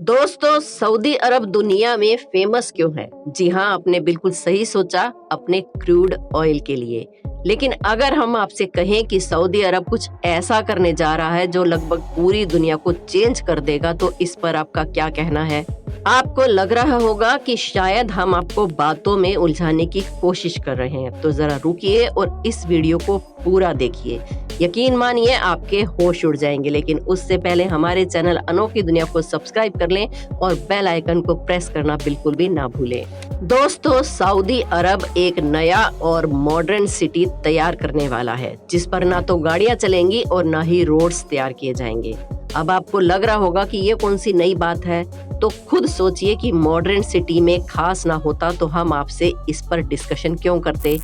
दोस्तों, सऊदी अरब दुनिया में फेमस क्यों है? जी हाँ, आपने बिल्कुल सही सोचा, अपने क्रूड ऑयल के लिए। लेकिन अगर हम आपसे कहें कि सऊदी अरब कुछ ऐसा करने जा रहा है जो लगभग पूरी दुनिया को चेंज कर देगा, तो इस पर आपका क्या कहना है? आपको लग रहा होगा कि शायद हम आपको बातों में उलझाने की कोशिश कर रहे हैं, तो जरा रुकिए और इस वीडियो को पूरा देखिए। यकीन मानिए, आपके होश उड़ जाएंगे। लेकिन उससे पहले हमारे चैनल अनोखी दुनिया को सब्सक्राइब कर लें और बेल आइकन को प्रेस करना बिल्कुल भी ना भूलें। दोस्तों, सऊदी अरब एक नया और मॉडर्न सिटी तैयार करने वाला है, जिस पर ना तो गाड़ियां चलेंगी और ना ही रोड्स तैयार किए जाएंगे। अब आपको लग रहा होगा कि ये कौन सी नई बात है, तो खुद सोचिए कि मॉडर्न सिटी में खास ना होता तो हम आपसे इस पर डिस्कशन क्यों करते।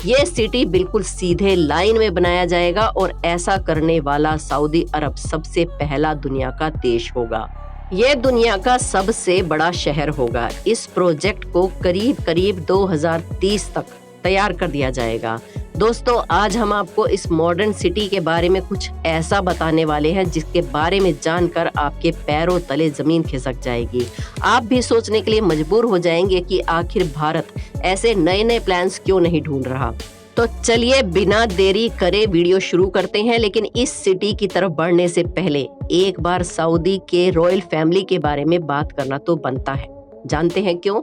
ये सिटी बिल्कुल सीधे लाइन में बनाया जाएगा और ऐसा करने वाला सऊदी अरब सबसे पहला दुनिया का देश होगा। ये दुनिया का सबसे बड़ा शहर होगा। इस प्रोजेक्ट को करीब करीब 2030 तक तैयार कर दिया जाएगा। दोस्तों, आज हम आपको इस मॉडर्न सिटी के बारे में कुछ ऐसा बताने वाले हैं जिसके बारे में जानकर आपके पैरों तले जमीन खिसक जाएगी। आप भी सोचने के लिए मजबूर हो जाएंगे कि आखिर भारत ऐसे नए नए प्लान्स क्यों नहीं ढूंढ रहा। तो चलिए बिना देरी करे वीडियो शुरू करते हैं। लेकिन इस सिटी की तरफ बढ़ने से पहले एक बार सऊदी के रॉयल फैमिली के बारे में बात करना तो बनता है। जानते हैं क्यों?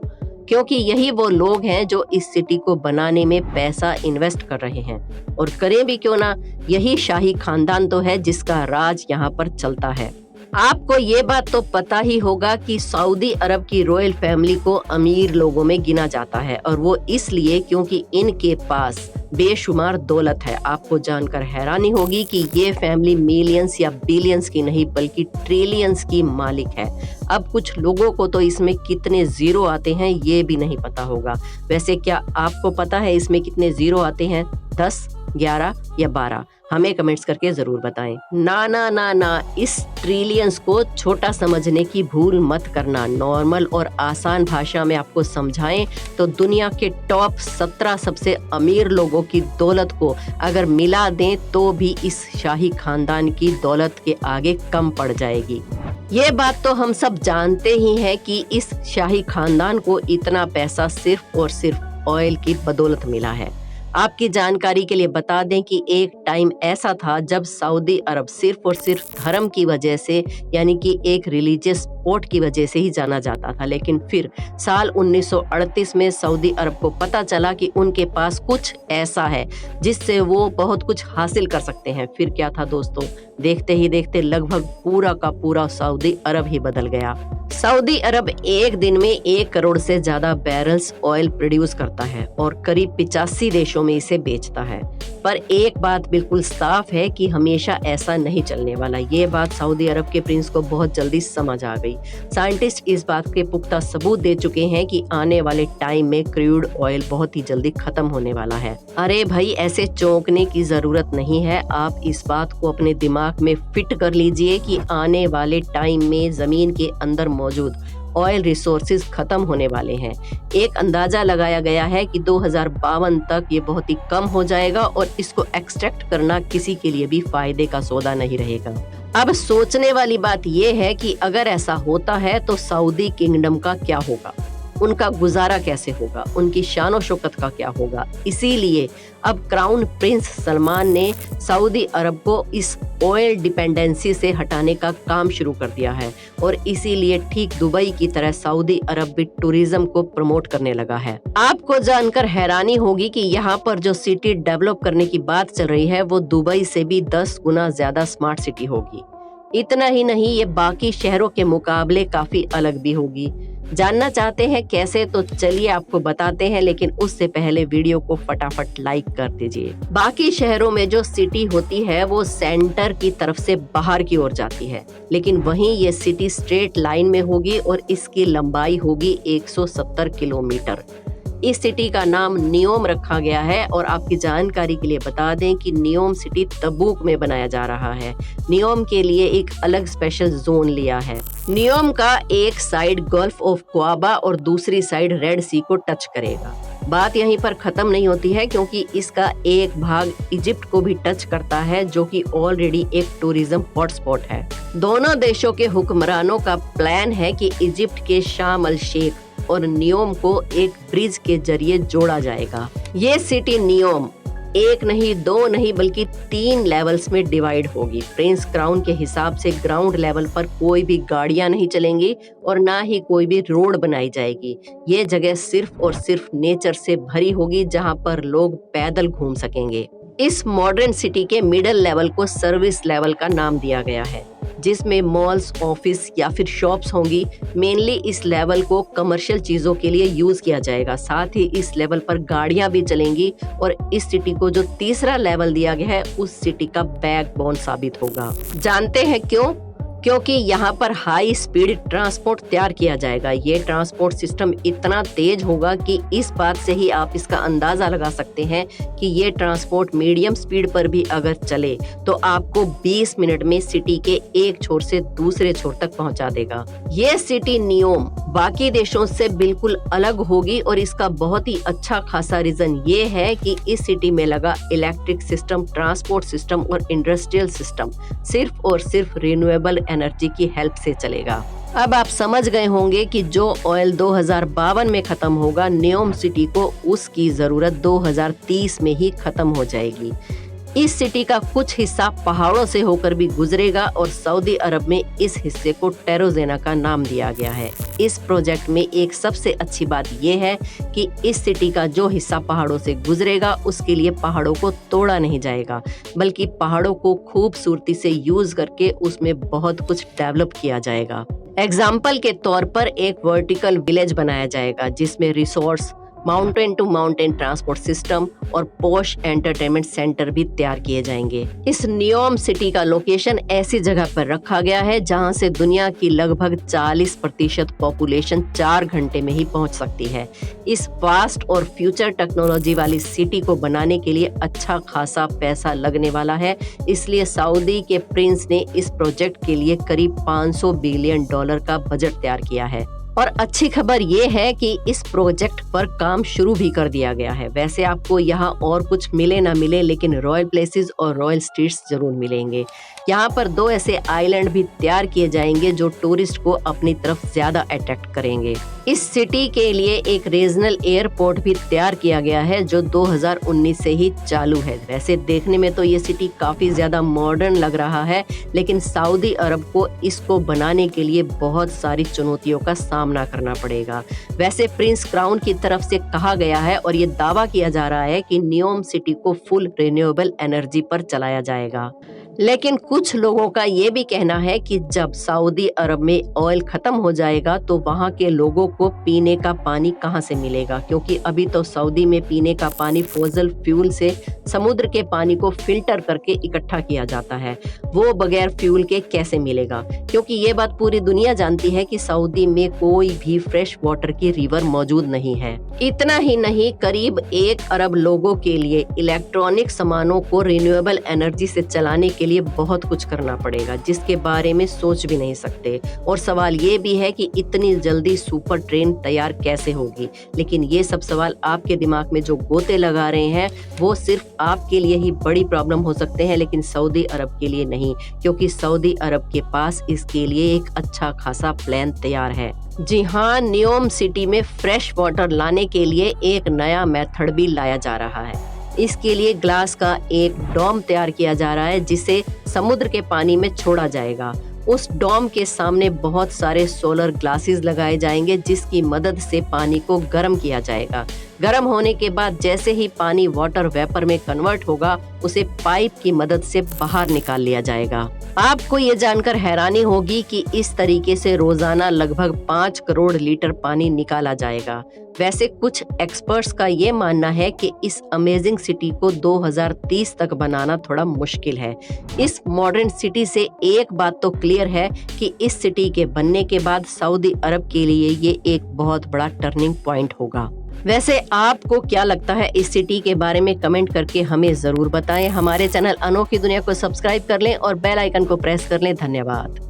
क्योंकि यही वो लोग हैं जो इस सिटी को बनाने में पैसा इन्वेस्ट कर रहे हैं। और करें भी क्यों ना, यही शाही खानदान तो है जिसका राज यहाँ पर चलता है। आपको ये बात तो पता ही होगा कि सऊदी अरब की रॉयल फैमिली को अमीर लोगों में गिना जाता है, और वो इसलिए क्योंकि इनके पास बेशुमार दौलत है। आपको जानकर हैरानी होगी कि ये फैमिली मिलियंस या बिलियंस की नहीं बल्कि ट्रिलियंस की मालिक है। अब कुछ लोगों को तो इसमें कितने जीरो आते हैं ये भी नहीं पता होगा। वैसे क्या आपको पता है इसमें कितने जीरो आते हैं? 10, 11 या 12? हमें कमेंट्स करके जरूर बताएं। ना ना ना ना, इस ट्रिलियंस को छोटा समझने की भूल मत करना। नॉर्मल और आसान भाषा में आपको समझाएं तो दुनिया के टॉप 17 सबसे अमीर लोगों की दौलत को अगर मिला दें तो भी इस शाही खानदान की दौलत के आगे कम पड़ जाएगी। ये बात तो हम सब जानते ही हैं कि इस शाही खानदान को इतना पैसा सिर्फ और सिर्फ ऑयल की बदौलत मिला है। आपकी जानकारी के लिए बता दें कि एक टाइम ऐसा था जब सऊदी अरब सिर्फ और सिर्फ धर्म की वजह से, यानी कि एक रिलीजियस पोर्ट की वजह से ही जाना जाता था। लेकिन फिर साल 1938 में सऊदी अरब को पता चला कि उनके पास कुछ ऐसा है जिससे वो बहुत कुछ हासिल कर सकते हैं। फिर क्या था दोस्तों, देखते ही देखते लगभग पूरा का पूरा सऊदी अरब ही बदल गया। सऊदी अरब एक दिन में 1 करोड़ से ज्यादा बैरल्स ऑयल प्रोड्यूस करता है और करीब 85 देशों में इसे बेचता है। पर एक बात बिल्कुल साफ है कि हमेशा ऐसा नहीं चलने वाला। ये बात सऊदी अरब के प्रिंस को बहुत जल्दी समझ आ गई। साइंटिस्ट इस बात के पुख्ता सबूत दे चुके हैं कि आने वाले टाइम में क्रूड ऑयल बहुत ही जल्दी खत्म होने वाला है। अरे भाई, ऐसे चौंकने की जरूरत नहीं है। आप इस बात को अपने दिमाग में फिट कर लीजिए कि आने वाले टाइम में जमीन के अंदर मौजूद ऑयल रिसोर्सेज खत्म होने वाले हैं। एक अंदाजा लगाया गया है कि 2052 तक ये बहुत ही कम हो जाएगा और इसको एक्सट्रैक्ट करना किसी के लिए भी फायदे का सौदा नहीं रहेगा। अब सोचने वाली बात यह है कि अगर ऐसा होता है तो सऊदी किंगडम का क्या होगा, उनका गुजारा कैसे होगा, उनकी शान और शौकत का क्या होगा। इसीलिए अब क्राउन प्रिंस सलमान ने सऊदी अरब को इस ऑयल डिपेंडेंसी से हटाने का काम शुरू कर दिया है, और इसीलिए ठीक दुबई की तरह सऊदी अरब भी टूरिज्म को प्रमोट करने लगा है। आपको जानकर हैरानी होगी कि यहाँ पर जो सिटी डेवलप करने की बात चल रही है वो दुबई से भी 10 गुना ज्यादा स्मार्ट सिटी होगी। इतना ही नहीं, ये बाकी शहरों के मुकाबले काफी अलग भी होगी। जानना चाहते हैं कैसे? तो चलिए आपको बताते हैं, लेकिन उससे पहले वीडियो को फटाफट लाइक कर दीजिए। बाकी शहरों में जो सिटी होती है वो सेंटर की तरफ से बाहर की ओर जाती है, लेकिन वहीं ये सिटी स्ट्रेट लाइन में होगी और इसकी लंबाई होगी 170 किलोमीटर। इस सिटी का नाम नियोम रखा गया है, और आपकी जानकारी के लिए बता दें कि नियोम सिटी तबूक में बनाया जा रहा है। नियोम के लिए एक अलग स्पेशल जोन लिया है। नियोम का एक साइड गल्फ ऑफ क्वाबा और दूसरी साइड रेड सी को टच करेगा। बात यहीं पर खत्म नहीं होती है, क्योंकि इसका एक भाग इजिप्ट को भी टच करता है, जो कि ऑलरेडी एक टूरिज्म हॉटस्पॉट है। दोनों देशों के हुक्मरानों का प्लान है कि इजिप्ट के शार्म अल शेख और नियोम को एक ब्रिज के जरिए जोड़ा जाएगा। ये सिटी नियोम एक नहीं, दो नहीं, बल्कि 3 लेवल्स में डिवाइड होगी। प्रिंस क्राउन के हिसाब से ग्राउंड लेवल पर कोई भी गाड़ियां नहीं चलेंगी और ना ही कोई भी रोड बनाई जाएगी। ये जगह सिर्फ और सिर्फ नेचर से भरी होगी, जहां पर लोग पैदल घूम सकेंगे। इस मॉडर्न सिटी के मिडिल लेवल को सर्विस लेवल का नाम दिया गया है, जिसमें मॉल्स, ऑफिस या फिर शॉप्स होंगी। मेनली इस लेवल को कमर्शियल चीजों के लिए यूज किया जाएगा। साथ ही इस लेवल पर गाड़ियां भी चलेंगी और इस सिटी को जो तीसरा लेवल दिया गया है उस सिटी का बैकबोन साबित होगा। जानते हैं क्यों? क्योंकि यहाँ पर हाई स्पीड ट्रांसपोर्ट तैयार किया जाएगा। ये ट्रांसपोर्ट सिस्टम इतना तेज होगा कि इस बात से ही आप इसका अंदाजा लगा सकते हैं कि ये ट्रांसपोर्ट मीडियम स्पीड पर भी अगर चले तो आपको 20 मिनट में सिटी के एक छोर से दूसरे छोर तक पहुंचा देगा। ये सिटी नियोम बाकी देशों से बिल्कुल अलग होगी और इसका बहुत ही अच्छा खासा रीजन ये है कि इस सिटी में लगा इलेक्ट्रिक सिस्टम, ट्रांसपोर्ट सिस्टम और इंडस्ट्रियल सिस्टम सिर्फ और सिर्फ रिन्यूएबल एनर्जी की हेल्प से चलेगा। अब आप समझ गए होंगे कि जो ऑयल 2052 में खत्म होगा, नियोम सिटी को उसकी जरूरत 2030 में ही खत्म हो जाएगी। इस सिटी का कुछ हिस्सा पहाड़ों से होकर भी गुजरेगा और सऊदी अरब में इस हिस्से को टेरोजेना का नाम दिया गया है। इस प्रोजेक्ट में एक सबसे अच्छी बात यह है कि इस सिटी का जो हिस्सा पहाड़ों से गुजरेगा उसके लिए पहाड़ों को तोड़ा नहीं जाएगा, बल्कि पहाड़ों को खूबसूरती से यूज करके उसमें बहुत कुछ डेवलप किया जाएगा। एग्जाम्पल के तौर पर एक वर्टिकल विलेज बनाया जाएगा, जिसमें resource, mountain to mountain transport system और पॉश एंटरटेनमेंट सेंटर भी तैयार किए जाएंगे। इस नियोम सिटी का लोकेशन ऐसी जगह पर रखा गया है जहां से दुनिया की लगभग 40% पॉपुलेशन 4 घंटे में ही पहुंच सकती है। इस फास्ट और फ्यूचर टेक्नोलॉजी वाली सिटी को बनाने के लिए अच्छा खासा पैसा लगने वाला है, इसलिए सऊदी के प्रिंस ने इस प्रोजेक्ट के लिए करीब $500 बिलियन का बजट तैयार किया है। और अच्छी खबर ये है कि इस प्रोजेक्ट पर काम शुरू भी कर दिया गया है। वैसे आपको यहाँ और कुछ मिले ना मिले, लेकिन रॉयल प्लेसेस और रॉयल स्ट्रीट्स जरूर मिलेंगे। यहाँ पर 2 ऐसे आइलैंड भी तैयार किए जाएंगे जो टूरिस्ट को अपनी तरफ ज्यादा अट्रैक्ट करेंगे। इस सिटी के लिए एक रीजनल एयरपोर्ट भी तैयार किया गया है जो 2019 से ही चालू है। वैसे देखने में तो ये सिटी काफी ज्यादा मॉडर्न लग रहा है, लेकिन सऊदी अरब को इसको बनाने के लिए बहुत सारी चुनौतियों का सामना करना पड़ेगा। वैसे प्रिंस क्राउन की तरफ से कहा गया है और ये दावा किया जा रहा है कि नियोम सिटी को फुल रिन्यूएबल एनर्जी पर चलाया जाएगा। लेकिन कुछ लोगों का ये भी कहना है कि जब सऊदी अरब में ऑयल खत्म हो जाएगा तो वहां के लोगों को पीने का पानी कहां से मिलेगा, क्योंकि अभी तो सऊदी में पीने का पानी फॉसिल फ्यूल से समुद्र के पानी को फिल्टर करके इकट्ठा किया जाता है। वो बगैर फ्यूल के कैसे मिलेगा, क्योंकि ये बात पूरी दुनिया जानती है कि सऊदी में कोई भी फ्रेश वाटर की रिवर मौजूद नहीं है। इतना ही नहीं, करीब 1 अरब लोगों के लिए इलेक्ट्रॉनिक सामानों को रिन्यूएबल एनर्जी से चलाने के लिए बहुत कुछ करना पड़ेगा, जिसके बारे में सोच भी नहीं सकते। और सवाल ये भी है कि इतनी जल्दी सुपर ट्रेन तैयार कैसे होगी। लेकिन ये सब सवाल आपके दिमाग में जो गोते लगा रहे हैं वो सिर्फ आपके लिए ही बड़ी प्रॉब्लम हो सकते हैं, लेकिन सऊदी अरब के लिए नहीं, क्योंकि सऊदी अरब के पास इसके लिए एक अच्छा खासा प्लान तैयार है। जी हाँ, नियोम सिटी में फ्रेश वाटर लाने के लिए एक नया मेथड भी लाया जा रहा है। इसके लिए ग्लास का एक डोम तैयार किया जा रहा है जिसे समुद्र के पानी में छोड़ा जाएगा। उस डोम के सामने बहुत सारे सोलर ग्लासेस लगाए जाएंगे जिसकी मदद से पानी को गर्म किया जाएगा। गर्म होने के बाद जैसे ही पानी वाटर वेपर में कन्वर्ट होगा उसे पाइप की मदद से बाहर निकाल लिया जाएगा। आपको ये जानकर हैरानी होगी कि इस तरीके से रोजाना लगभग 5 करोड़ लीटर पानी निकाला जाएगा। वैसे कुछ एक्सपर्ट्स का ये मानना है कि इस अमेजिंग सिटी को 2030 तक बनाना थोड़ा मुश्किल है। इस मॉडर्न सिटी से एक बात तो क्लियर है कि इस सिटी के बनने के बाद सऊदी अरब के लिए ये एक बहुत बड़ा टर्निंग पॉइंट होगा। वैसे आपको क्या लगता है इस सिटी के बारे में कमेंट करके हमें जरूर बताएं। हमारे चैनल अनोखी दुनिया को सब्सक्राइब कर लें और बेल आइकन को प्रेस कर लें। धन्यवाद।